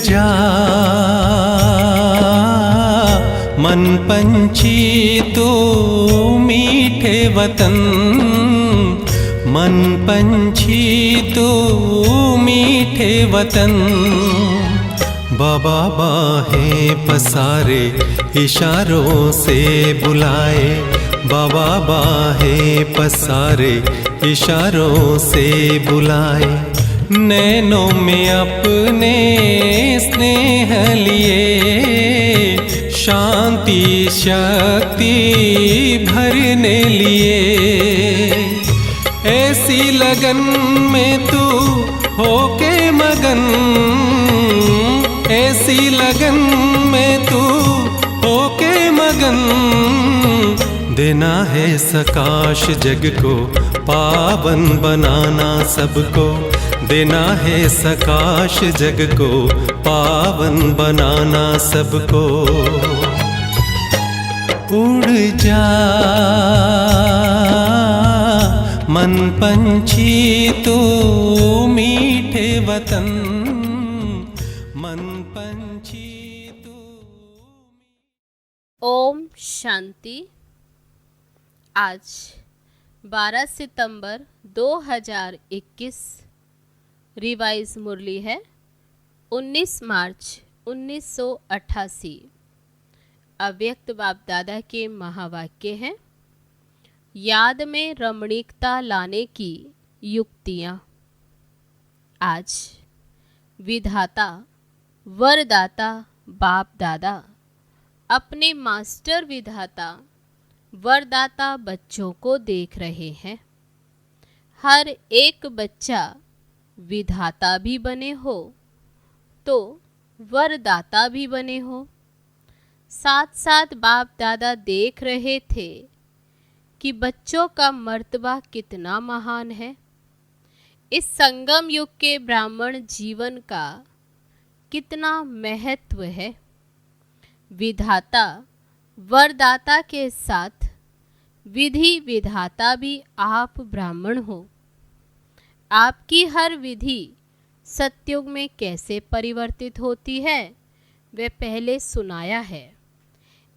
जा मन पंछी तू मीठे वतन, मन पंछी तू मीठे वतन। बाबा बाहें पसारे इशारों से बुलाए, बाबा बाहें पसारे इशारों से बुलाए। नैनों में अपने स्नेह लिए, शांति शक्ति भरने लिए। ऐसी लगन में तू होके मगन, ऐसी लगन में तू होके मगन। देना है सकाश जग को, पावन बनाना सबको। देना है सकाश जग को, पावन बनाना सबको। उड़ जा मन पंछी तू मीठे वतन, मन पंछी तू। ओम शांति। आज 12 सितंबर 2021 रिवाइज मुरली है 19 मार्च 1988। अव्यक्त बाप दादा के महावाक्य हैं, याद में रमणीकता लाने की युक्तियाँ। आज विधाता वरदाता बाप दादा अपने मास्टर विधाता वरदाता बच्चों को देख रहे हैं। हर एक बच्चा विधाता भी बने हो तो वरदाता भी बने हो। साथ साथ बाप दादा देख रहे थे कि बच्चों का मर्तबा कितना महान है। इस संगम युग के ब्राह्मण जीवन का कितना महत्व है। विधाता वरदाता के साथ विधि विधाता भी आप ब्राह्मण हो। आपकी हर विधि सतयुग में कैसे परिवर्तित होती है वे पहले सुनाया है।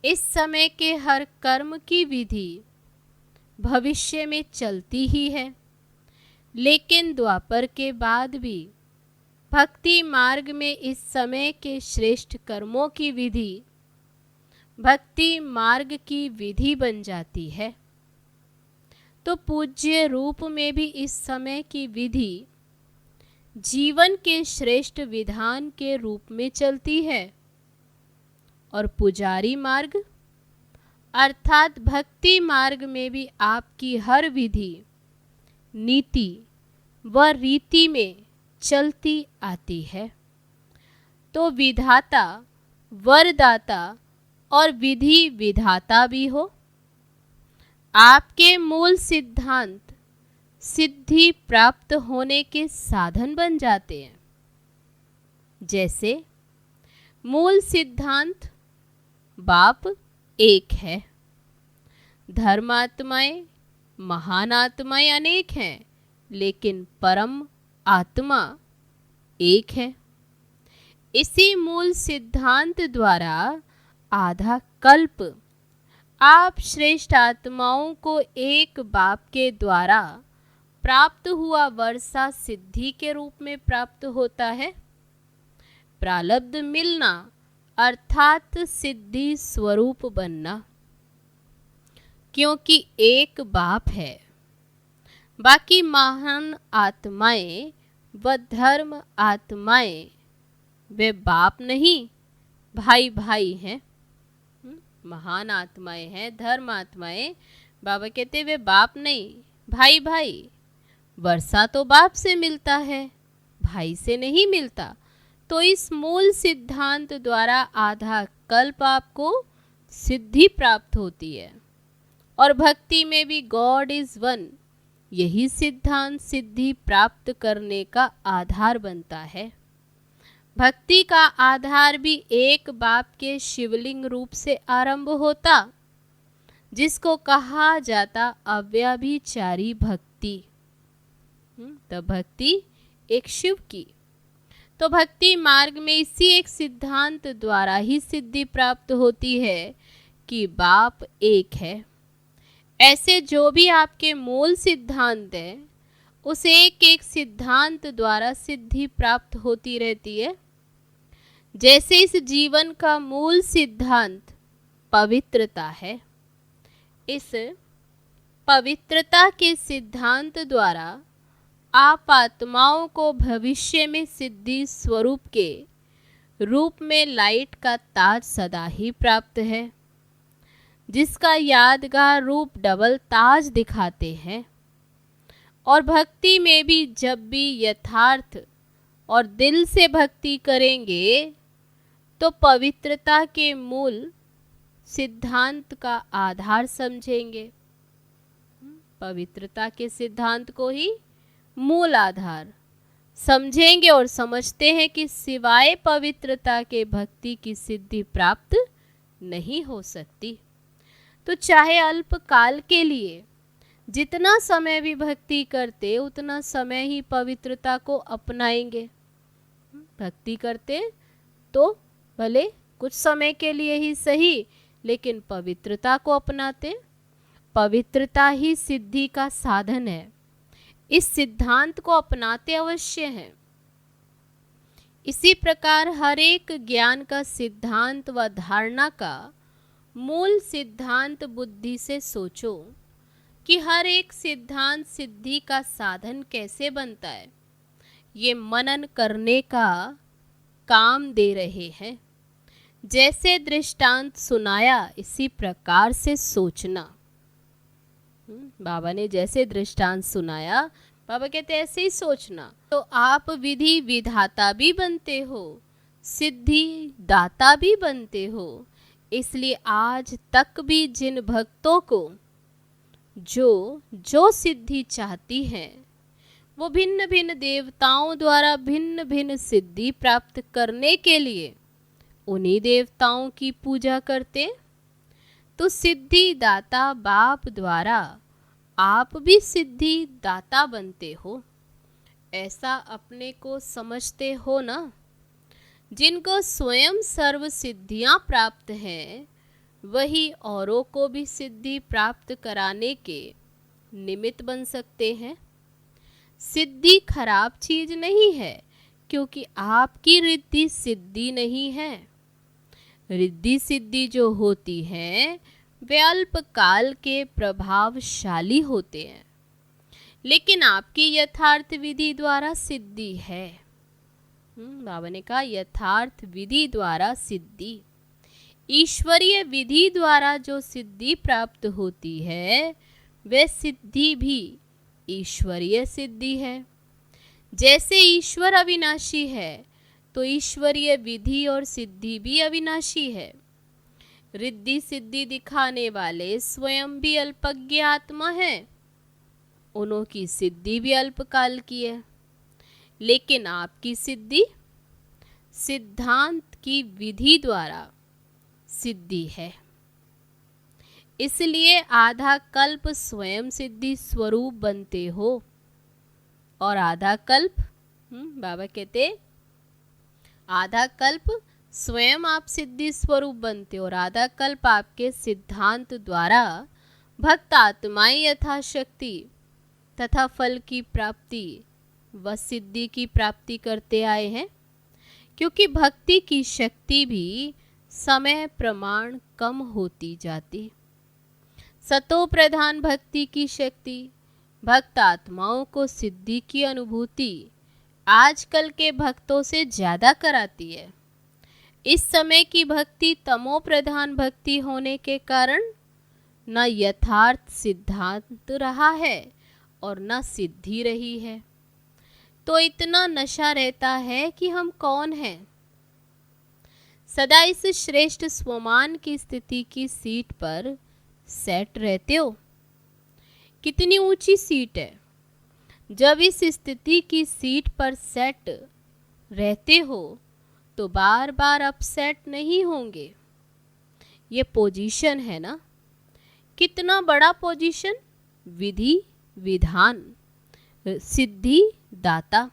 इस समय के हर कर्म की विधि भविष्य में चलती ही है, लेकिन द्वापर के बाद भी भक्ति मार्ग में इस समय के श्रेष्ठ कर्मों की विधि भक्ति मार्ग की विधि बन जाती है। तो पूज्य रूप में भी इस समय की विधि जीवन के श्रेष्ठ विधान के रूप में चलती है। और पुजारी मार्ग अर्थात भक्ति मार्ग में भी आपकी हर विधि नीति व रीति में चलती आती है। तो विधाता वरदाता और विधि विधाता भी हो। आपके मूल सिद्धांत सिद्धि प्राप्त होने के साधन बन जाते हैं। जैसे मूल सिद्धांत बाप एक है, धर्मात्माएं महान आत्माएं अनेक हैं, लेकिन परम आत्मा एक है। इसी मूल सिद्धांत द्वारा आधा कल्प आप श्रेष्ठ आत्माओं को एक बाप के द्वारा प्राप्त हुआ वर्षा सिद्धि के रूप में प्राप्त होता है। प्रालब्ध मिलना अर्थात सिद्धि स्वरूप बनना, क्योंकि एक बाप है। बाकी महान आत्माएं व धर्म आत्माएं वे बाप नहीं भाई भाई हैं। महान आत्माएं हैं, धर्म आत्माएं, बाबा कहते वे बाप नहीं भाई भाई। वर्षा तो बाप से मिलता है, भाई से नहीं मिलता। तो इस मूल सिद्धांत द्वारा आधा कल्प आपको सिद्धि प्राप्त होती है। और भक्ति में भी गॉड इज वन, यही सिद्धांत सिद्धि प्राप्त करने का आधार बनता है। भक्ति का आधार भी एक बाप के शिवलिंग रूप से आरंभ होता, जिसको कहा जाता अव्यभिचारी भक्ति। तो भक्ति एक शिव की, तो भक्ति मार्ग में इसी एक सिद्धांत द्वारा ही सिद्धि प्राप्त होती है कि बाप एक है। ऐसे जो भी आपके मूल सिद्धांत है, उस एक एक सिद्धांत द्वारा सिद्धि प्राप्त होती रहती है। जैसे इस जीवन का मूल सिद्धांत पवित्रता है, इस पवित्रता के सिद्धांत द्वारा आप आत्माओं को भविष्य में सिद्धि स्वरूप के रूप में लाइट का ताज सदा ही प्राप्त है, जिसका यादगार रूप डबल ताज दिखाते हैं। और भक्ति में भी जब भी यथार्थ और दिल से भक्ति करेंगे तो पवित्रता के मूल सिद्धांत का आधार समझेंगे। पवित्रता के सिद्धांत को ही मूल आधार समझेंगे और समझते हैं कि सिवाय पवित्रता के भक्ति की सिद्धि प्राप्त नहीं हो सकती। तो चाहे अल्प काल के लिए जितना समय भी भक्ति करते, उतना समय ही पवित्रता को अपनाएंगे। भक्ति करते तो भले कुछ समय के लिए ही सही, लेकिन पवित्रता को अपनाते। पवित्रता ही सिद्धि का साधन है। इस सिद्धांत को अपनाते अवश्य हैं। इसी प्रकार हर एक ज्ञान का सिद्धांत व धारणा का मूल सिद्धांत बुद्धि से सोचो कि हर एक सिद्धांत सिद्धि का साधन कैसे बनता है। ये मनन करने का काम दे रहे हैं। जैसे दृष्टांत सुनाया, इसी प्रकार से सोचना। बाबा ने जैसे दृष्टांत सुनाया, बाबा कहते ऐसे ही सोचना। तो आप विधि विधाता भी बनते हो, सिद्धि दाता भी बनते हो। इसलिए आज तक भी जिन भक्तों को जो सिद्धि चाहती हैं, वो भिन्न भिन्न देवताओं द्वारा भिन्न भिन्न सिद्धि प्राप्त करने के लिए उन्हीं देवताओं की पूजा करते। तो सिद्धि दाता बाप द्वारा आप भी सिद्धि दाता बनते हो, ऐसा अपने को समझते हो ना। जिनको स्वयं सर्व सिद्धियां प्राप्त हैं, वही औरों को भी सिद्धि प्राप्त कराने के निमित्त बन सकते हैं। सिद्धि खराब चीज नहीं है, क्योंकि आपकी रिद्धि सिद्धि नहीं है। रिद्धि सिद्धि जो होती है वे अल्प काल के प्रभावशाली होते हैं, लेकिन आपकी यथार्थ विधि द्वारा सिद्धि है। बाबा ने कहा यथार्थ विधि द्वारा सिद्धि। ईश्वरीय विधि द्वारा जो सिद्धि प्राप्त होती है, वह सिद्धि भी ईश्वरीय सिद्धि है। जैसे ईश्वर अविनाशी है, तो ईश्वरीय विधि और सिद्धि भी अविनाशी है। रिद्धि सिद्धि दिखाने वाले स्वयं भी अल्पज्ञ आत्मा है, उन्हों की सिद्धि भी अल्पकाल की है। लेकिन आपकी सिद्धि सिद्धांत की विधि द्वारा सिद्धि है। इसलिए आधा कल्प स्वयं सिद्धि स्वरूप बनते हो, और आधा कल्प बाबा कहते आधा कल्प स्वयं आप सिद्धि स्वरूप बनते हो, और आधा कल्प आपके सिद्धांत द्वारा भक्त आत्माएं यथाशक्ति तथा फल की प्राप्ति व सिद्धि की प्राप्ति करते आए हैं। क्योंकि भक्ति की शक्ति भी समय प्रमाण कम होती जाती। सतो प्रधान भक्ति की शक्ति भक्त आत्माओं को सिद्धि की अनुभूति आजकल के भक्तों से ज्यादा कराती है। इस समय की भक्ति तमो प्रधान भक्ति होने के कारण न यथार्थ सिद्धांत रहा है और न सिद्धि रही है। तो इतना नशा रहता है कि हम कौन हैं। सदा इस श्रेष्ठ स्वमान की स्थिति की सीट पर सेट रहते हो। कितनी ऊंची सीट है। जब इस स्थिति की सीट पर सेट रहते हो तो बार बार अपसेट नहीं होंगे। ये पोजीशन है ना, कितना बड़ा पोजीशन। विधि विधान सिद्धि दाता।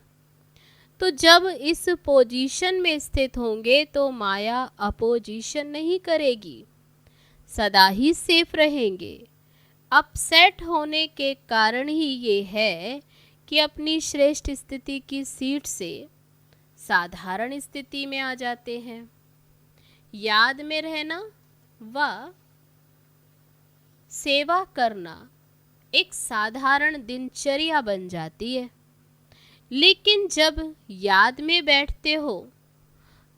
तो जब इस पोजीशन में स्थित होंगे तो माया अपोजिशन नहीं करेगी, सदा ही सेफ रहेंगे। अपसेट होने के कारण ही ये है कि अपनी श्रेष्ठ स्थिति की सीट से साधारण स्थिति में आ जाते हैं। याद में रहना व सेवा करना एक साधारण दिनचर्या बन जाती है। लेकिन जब याद में बैठते हो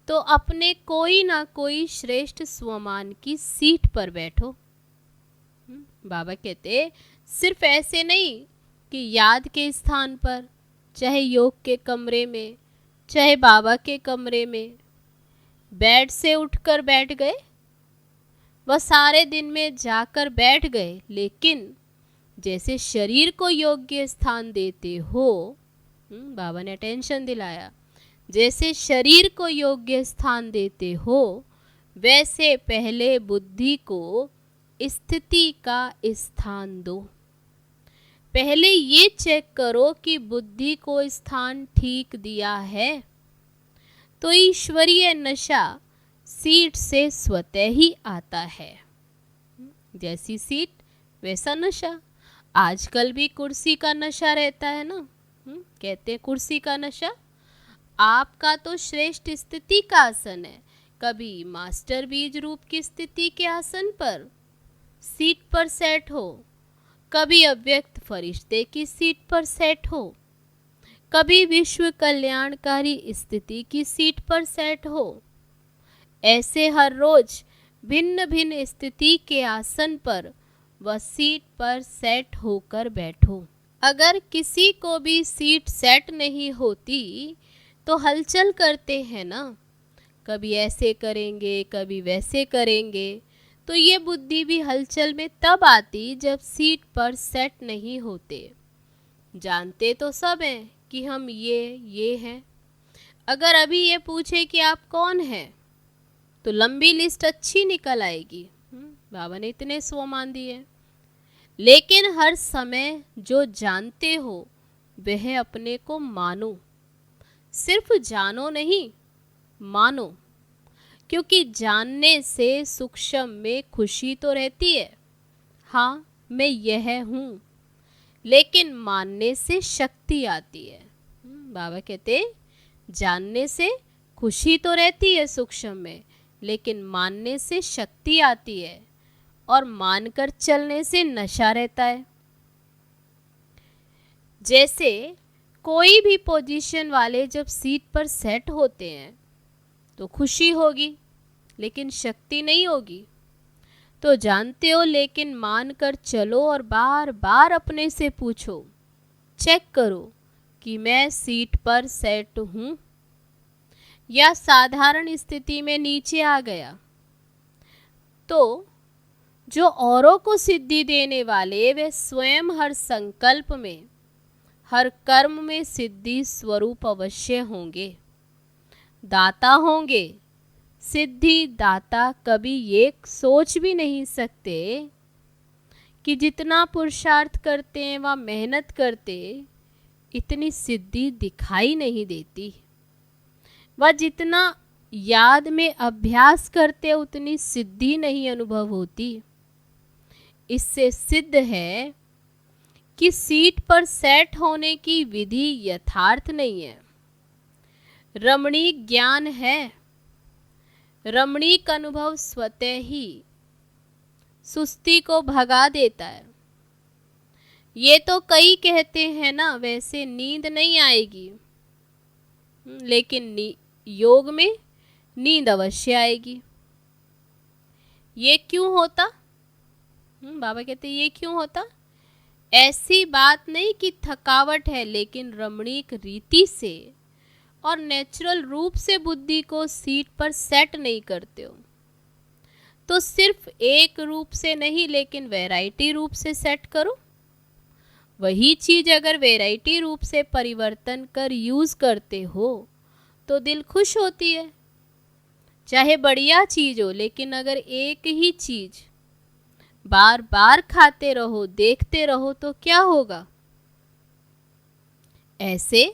तो अपने कोई ना कोई श्रेष्ठ स्वमान की सीट पर बैठो। बाबा कहते सिर्फ ऐसे नहीं कि याद के स्थान पर, चाहे योग के कमरे में, चाहे बाबा के कमरे में बेड से उठकर बैठ गए, वह सारे दिन में जाकर बैठ गए, लेकिन जैसे शरीर को योग्य स्थान देते हो, बाबा ने अटेंशन दिलाया, जैसे शरीर को योग्य स्थान देते हो वैसे पहले बुद्धि को स्थिति का स्थान दो। पहले ये चेक करो कि बुद्धि को स्थान ठीक दिया है, तो ईश्वरीय नशा सीट से स्वतः ही आता है। जैसी सीट वैसा नशा। आजकल भी कुर्सी का नशा रहता है ना, कहते हैं कुर्सी का नशा। आपका तो श्रेष्ठ स्थिति का आसन है, कभी मास्टर बीज रूप की स्थिति के आसन पर सीट पर सेट हो, कभी अव्यक्त फरिश्ते की सीट पर सेट हो, कभी विश्व कल्याणकारी स्थिति की सीट पर सेट हो। ऐसे हर रोज भिन्न भिन्न स्थिति के आसन पर व सीट पर सेट होकर बैठो। अगर किसी को भी सीट सेट नहीं होती तो हलचल करते हैं ना, कभी ऐसे करेंगे कभी वैसे करेंगे, तो ये बुद्धि भी हलचल में तब आती जब सीट पर सेट नहीं होते। जानते तो सब हैं कि हम ये हैं। अगर अभी ये पूछे कि आप कौन हैं तो लंबी लिस्ट अच्छी निकल आएगी। बाबा ने इतने स्वमान दिए। लेकिन हर समय जो जानते हो वह अपने को मानो, सिर्फ जानो नहीं मानो, क्योंकि जानने से सूक्ष्म में खुशी तो रहती है, हाँ मैं यह हूँ, लेकिन मानने से शक्ति आती है। बाबा कहते जानने से खुशी तो रहती है सूक्ष्म में, लेकिन मानने से शक्ति आती है, और मानकर चलने से नशा रहता है। जैसे कोई भी पोजीशन वाले जब सीट पर सेट होते हैं तो खुशी होगी, लेकिन शक्ति नहीं होगी। तो जानते हो, लेकिन मानकर चलो और बार बार अपने से पूछो, चेक करो कि मैं सीट पर सेट हूँ या साधारण स्थिति में नीचे आ गया। तो जो औरों को सिद्धि देने वाले वे स्वयं हर संकल्प में, हर कर्म में सिद्धि स्वरूप अवश्य होंगे, दाता होंगे। सिद्धि दाता कभी ये सोच भी नहीं सकते कि जितना पुरुषार्थ करते हैं व मेहनत करते, इतनी सिद्धि दिखाई नहीं देती। वह जितना याद में अभ्यास करते उतनी सिद्धि नहीं अनुभव होती। इससे सिद्ध है कि सीट पर सेट होने की विधि यथार्थ नहीं है, रमणीक ज्ञान है। रमणीक अनुभव स्वतः ही सुस्ती को भगा देता है। ये तो कई कहते हैं ना, वैसे नींद नहीं आएगी, लेकिन योग में नींद अवश्य आएगी। ये क्यों होता? बाबा कहते ये क्यों होता? ऐसी बात नहीं कि थकावट है, लेकिन रमणीक रीति से और नेचुरल रूप से बुद्धि को सीट पर सेट नहीं करते हो। तो सिर्फ एक रूप से नहीं, लेकिन वैरायटी रूप से सेट करो। वही चीज अगर वैरायटी रूप से परिवर्तन कर यूज करते हो तो दिल खुश होती है। चाहे बढ़िया चीज हो, लेकिन अगर एक ही चीज बार बार खाते रहो, देखते रहो, तो क्या होगा? ऐसे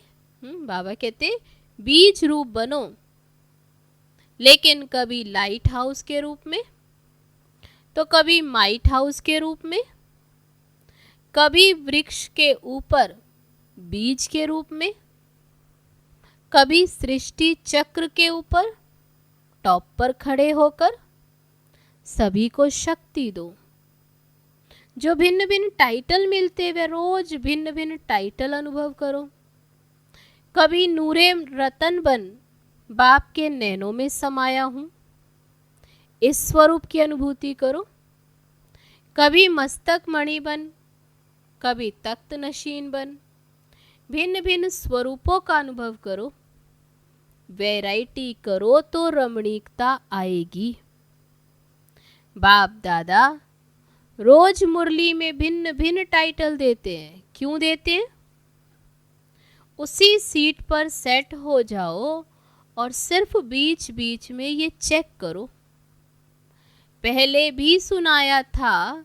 बाबा कहते बीज रूप बनो, लेकिन कभी लाइट हाउस के रूप में, तो कभी माइट हाउस के रूप में, कभी वृक्ष के ऊपर बीज के रूप में, कभी सृष्टि चक्र के ऊपर टॉप पर खड़े होकर सभी को शक्ति दो। जो भिन्न भिन्न टाइटल मिलते वे रोज भिन्न भिन्न टाइटल अनुभव करो। कभी नूरे रतन बन बाप के नैनों में समाया हूं, इस स्वरूप की अनुभूति करो। कभी मस्तक मणि बन, कभी तख्त नशीन बन, भिन्न भिन्न स्वरूपों का अनुभव करो। वैरायटी करो तो रमणीकता आएगी। बाप दादा रोज मुरली में भिन्न भिन्न टाइटल देते हैं। क्यों देते हैं? उसी सीट पर सेट हो जाओ और सिर्फ बीच बीच में ये चेक करो, पहले भी सुनाया था,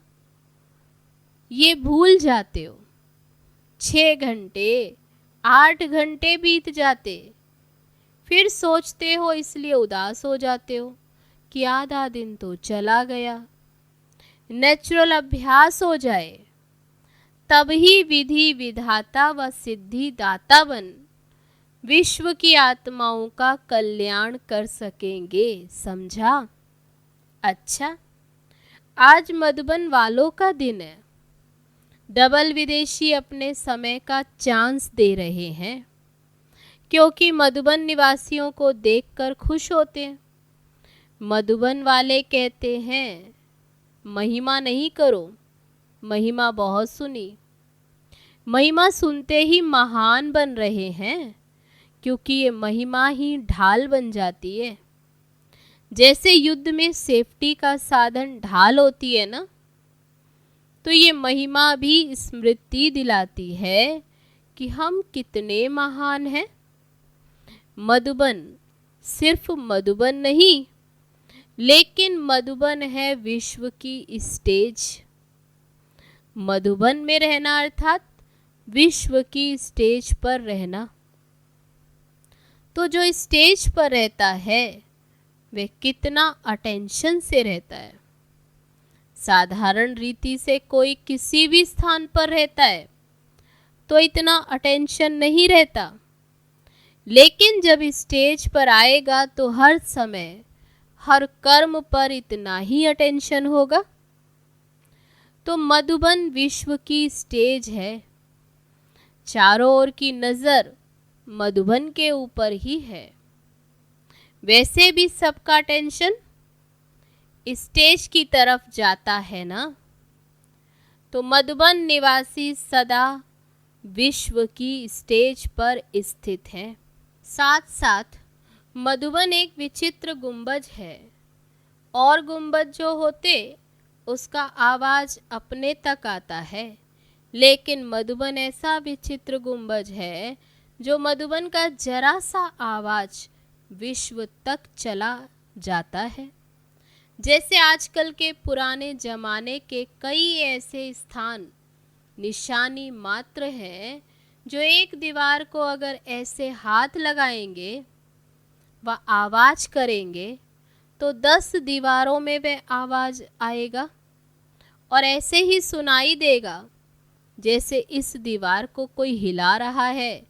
ये भूल जाते हो। 6 घंटे 8 घंटे बीत जाते, फिर सोचते हो, इसलिए उदास हो जाते हो कि आधा दिन तो चला गया। नेचुरल अभ्यास हो जाए, तब ही विधि विधाता व सिद्धि दाता बन विश्व की आत्माओं का कल्याण कर सकेंगे। समझा? अच्छा, आज मधुबन वालों का दिन है। डबल विदेशी अपने समय का चांस दे रहे हैं, क्योंकि मधुबन निवासियों को देखकर खुश होते हैं। मधुबन वाले कहते हैं महिमा नहीं करो, महिमा बहुत सुनी। महिमा सुनते ही महान बन रहे हैं, क्योंकि ये महिमा ही ढाल बन जाती है। जैसे युद्ध में सेफ्टी का साधन ढाल होती है ना, तो ये महिमा भी स्मृति दिलाती है कि हम कितने महान हैं। मधुबन सिर्फ मधुबन नहीं, लेकिन मधुबन है विश्व की स्टेज। मधुबन में रहना अर्थात विश्व की स्टेज पर रहना। तो जो स्टेज पर रहता है वे कितना अटेंशन से रहता है। साधारण रीति से कोई किसी भी स्थान पर रहता है तो इतना अटेंशन नहीं रहता, लेकिन जब स्टेज पर आएगा तो हर समय हर कर्म पर इतना ही अटेंशन होगा। तो मधुबन विश्व की स्टेज है, चारों ओर की नजर मधुबन के ऊपर ही है। वैसे भी सबका अटेंशन स्टेज की तरफ जाता है ना, तो मधुबन निवासी सदा विश्व की स्टेज पर स्थित है। साथ साथ मधुबन एक विचित्र गुंबज है, और गुंबज जो होते उसका आवाज अपने तक आता है, लेकिन मधुबन ऐसा विचित्र गुंबज है जो मधुबन का जरा सा आवाज विश्व तक चला जाता है। जैसे आजकल के पुराने जमाने के कई ऐसे स्थान निशानी मात्र हैं जो एक दीवार को अगर ऐसे हाथ लगाएंगे व आवाज करेंगे तो 10 दीवारों में वह आवाज आएगा और ऐसे ही सुनाई देगा जैसे इस दीवार को कोई हिला रहा है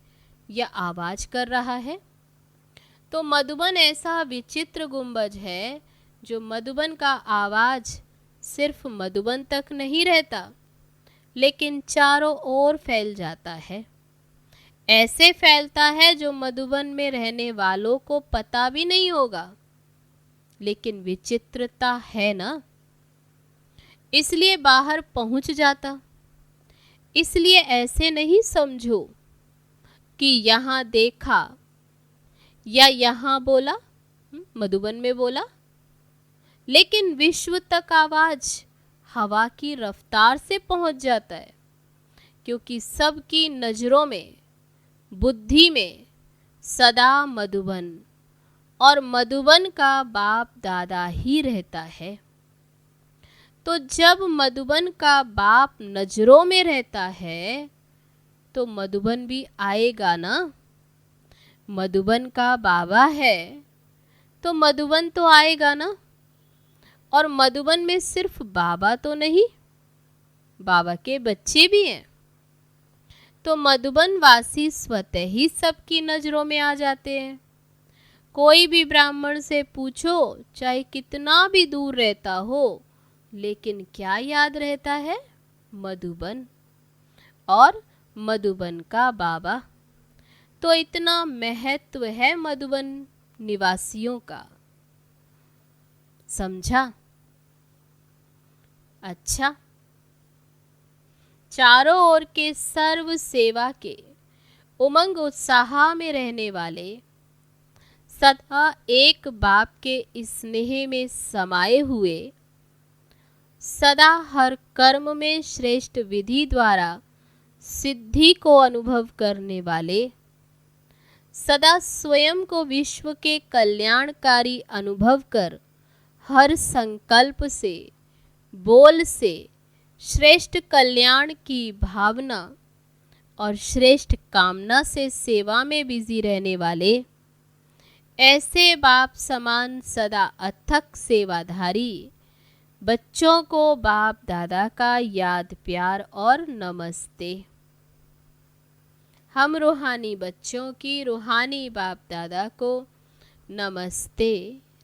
या आवाज कर रहा है। तो मधुबन ऐसा विचित्र गुंबज है जो मधुबन का आवाज सिर्फ मधुबन तक नहीं रहता, लेकिन चारों ओर फैल जाता है। ऐसे फैलता है जो मधुबन में रहने वालों को पता भी नहीं होगा, लेकिन विचित्रता है ना, इसलिए बाहर पहुंच जाता। इसलिए ऐसे नहीं समझो कि यहाँ देखा या यहाँ बोला, मधुबन में बोला, लेकिन विश्व तक आवाज हवा की रफ्तार से पहुंच जाता है, क्योंकि सबकी नजरों में, बुद्धि में सदा मधुबन और मधुबन का बाप दादा ही रहता है। तो जब मधुबन का बाप नजरों में रहता है तो मधुबन भी आएगा ना। मधुबन का बाबा है तो मधुबन तो आएगा ना। और मधुबन में सिर्फ बाबा तो नहीं, बाबा के बच्चे भी हैं। तो मधुबन वासी स्वतः ही सबकी नजरों में आ जाते हैं। कोई भी ब्राह्मण से पूछो, चाहे कितना भी दूर रहता हो, लेकिन क्या याद रहता है? मधुबन और मधुबन का बाबा। तो इतना महत्व है मधुबन निवासियों का। समझा? अच्छा, चारों ओर के सर्व सेवा के उमंग उत्साह में रहने वाले, सदा एक बाप के स्नेह में समाये हुए, सदा हर कर्म में श्रेष्ठ विधि द्वारा सिद्धि को अनुभव करने वाले, सदा स्वयं को विश्व के कल्याणकारी अनुभव कर हर संकल्प से, बोल से श्रेष्ठ कल्याण की भावना और श्रेष्ठ कामना से सेवा में बिजी रहने वाले, ऐसे बाप समान सदा अथक सेवाधारी बच्चों को बाप दादा का याद प्यार और नमस्ते। हम रूहानी बच्चों की रूहानी बाप दादा को नमस्ते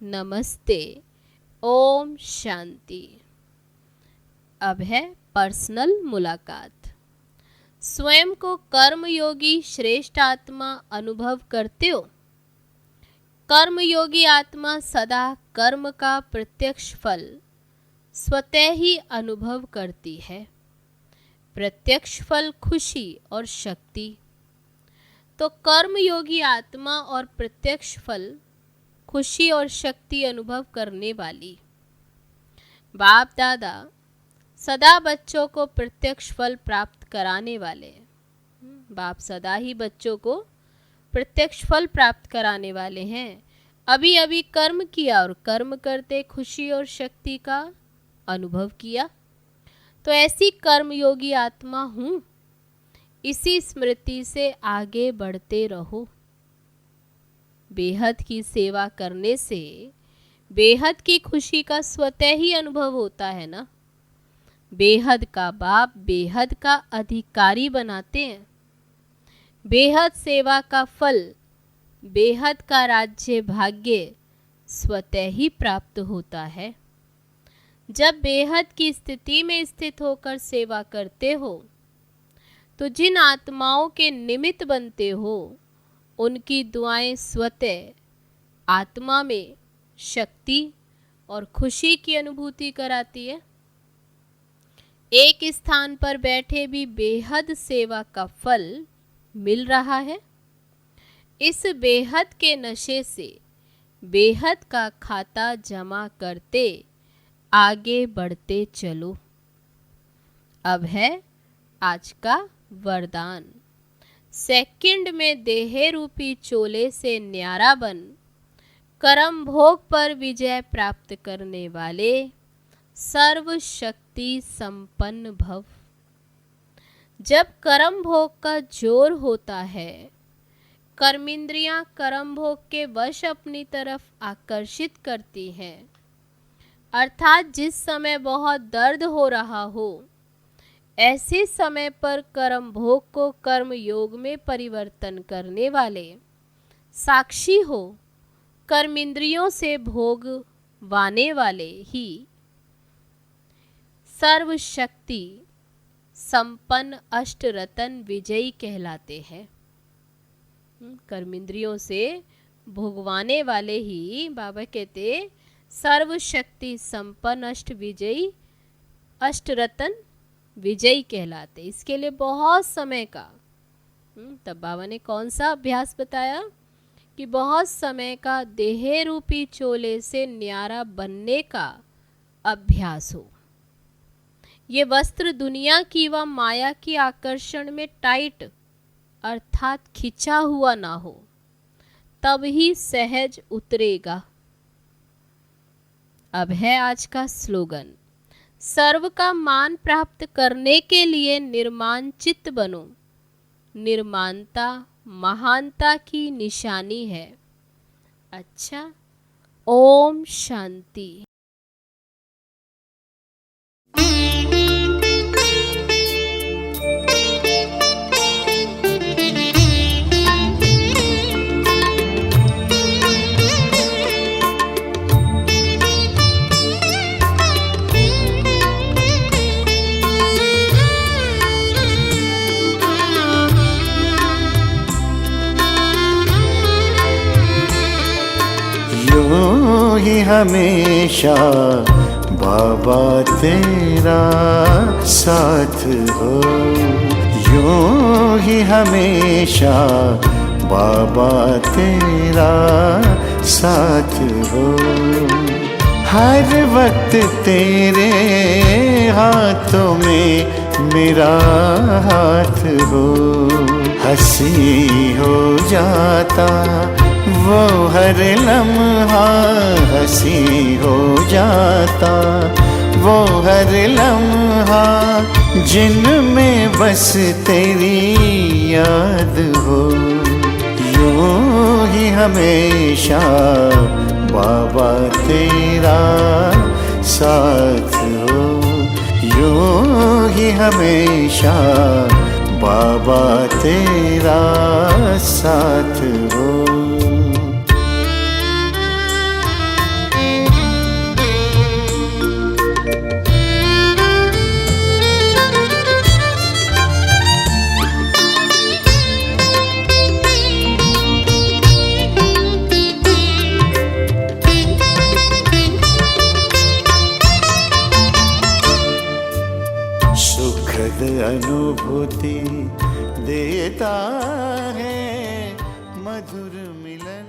नमस्ते। ओम शांति। अब है पर्सनल मुलाकात। स्वयं को कर्मयोगी श्रेष्ठ आत्मा अनुभव करते हो। कर्मयोगी आत्मा सदा कर्म का प्रत्यक्ष फल स्वतः ही अनुभव करती है। प्रत्यक्ष फल खुशी और शक्ति। तो कर्मयोगी आत्मा और प्रत्यक्ष फल खुशी और शक्ति अनुभव करने वाली बाप दादा सदा बच्चों को प्रत्यक्ष फल प्राप्त कराने वाले। बाप सदा ही बच्चों को प्रत्यक्ष फल प्राप्त कराने वाले हैं। अभी अभी कर्म किया और कर्म करते खुशी और शक्ति का अनुभव किया। तो ऐसी कर्मयोगी आत्मा हूँ। इसी स्मृति से आगे बढ़ते रहो। बेहद की सेवा करने से बेहद की खुशी का स्वतः ही अनुभव होता है ना। बेहद का बाप बेहद का अधिकारी बनाते हैं। बेहद सेवा का फल, बेहद का राज्य भाग्य स्वतः ही प्राप्त होता है। जब बेहद की स्थिति में स्थित होकर सेवा करते हो तो जिन आत्माओं के निमित्त बनते हो उनकी दुआएं स्वतः आत्मा में शक्ति और खुशी की अनुभूति कराती है। एक स्थान पर बैठे भी बेहद सेवा का फल मिल रहा है। इस बेहद के नशे से बेहद का खाता जमा करते आगे बढ़ते चलो। अब है आज का वरदान। सेकंड में देह रूपी चोले से न्यारा बन कर्म भोग पर विजय प्राप्त करने वाले सर्व शक्ति संपन्न भव। जब कर्म भोग का जोर होता है, कर्मेंद्रियां कर्म भोग के वश अपनी तरफ आकर्षित करती हैं, अर्थात जिस समय बहुत दर्द हो रहा हो, ऐसे समय पर कर्म भोग को कर्म योग में परिवर्तन करने वाले साक्षी हो, कर्मेंद्रियों से भोग वाने वाले ही सर्व शक्ति संपन्न अष्ट रतन विजयी कहलाते हैं। कर्मेंद्रियों से भोगवाने वाले ही बाबा कहते सर्व शक्ति संपन्न अष्ट विजयी अष्ट रतन विजयी कहलाते। इसके लिए बहुत समय का तब बाबा ने कौन सा अभ्यास बताया कि बहुत समय का देह रूपी चोले से न्यारा बनने का अभ्यास हो। ये वस्त्र दुनिया की व माया की आकर्षण में टाइट अर्थात खिंचा हुआ ना हो, तब ही सहज उतरेगा। अब है आज का स्लोगन। सर्व का मान प्राप्त करने के लिए निर्माण चित्त बनो, निर्माणता महानता की निशानी है। अच्छा, ओम शांति। यूं ही हमेशा बाबा तेरा साथ हो, यूं ही हमेशा बाबा तेरा साथ हो। हर वक्त तेरे हाथों में मेरा हाथ हो, हंसी हो जाता वो हर लम्हा, हंसी हो जाता वो हर लम्हा, जिनमें बस तेरी याद हो। यूं ही हमेशा बाबा तेरा साथ हो, यूं ही हमेशा बाबा तेरा साथ हो। सुखद अनुभूति देता है मधुर मिलन।